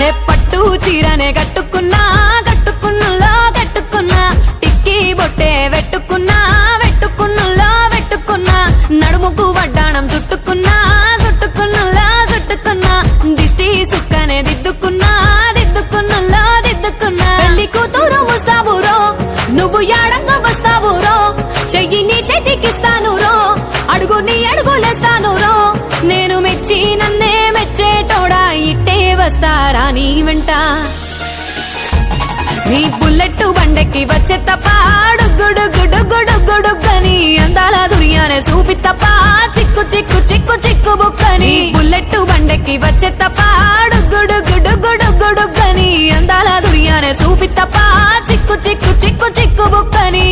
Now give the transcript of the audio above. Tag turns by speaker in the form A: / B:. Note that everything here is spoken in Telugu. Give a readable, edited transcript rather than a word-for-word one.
A: హే పట్టు చీరనే కట్టుకున్నా కట్టుకున్నులో కట్టుకున్నా టిక్కీ బొట్టే వెట్టుకున్నా వెట్టుకున్నులో వెట్టుకున్నా నడుముకు వడ్డాణం చుట్టుకున్నా చుట్టుకున్నులో చుట్టుకున్నా దిష్టి సుక్కనే దిద్దుకున్నా దిద్దుకున్నులో దిద్దుకున్నా పెళ్లి కూతురు వస్తావురో నువ్వు యాడంగా వస్తావురో చెయ్యి నీ చేతికిస్తాను రో అడుగు నీ అడుగులేస్తాను రో నేను మెచ్చి నన్నే మెచ్చేటోడా ఇట్టే వస్తారా నీ వెంట నీ బుల్లెట్ బండెక్కి వచ్చే తప్ప గుడుగుడుగుడుగుడుగుడుగని అందాల దుర్యానే చూపి తప్ప చిక్కు చిక్కు చిక్కు చిక్కు బుక్కని బుల్లెట్ బండెక్కి వచ్చే తప్ప గుడుగుడుగుడుగుడుగని అందాల దుర్యానే చూపి తప్ప చిక్కు చిక్కు చిక్కు చిక్కు బుక్కని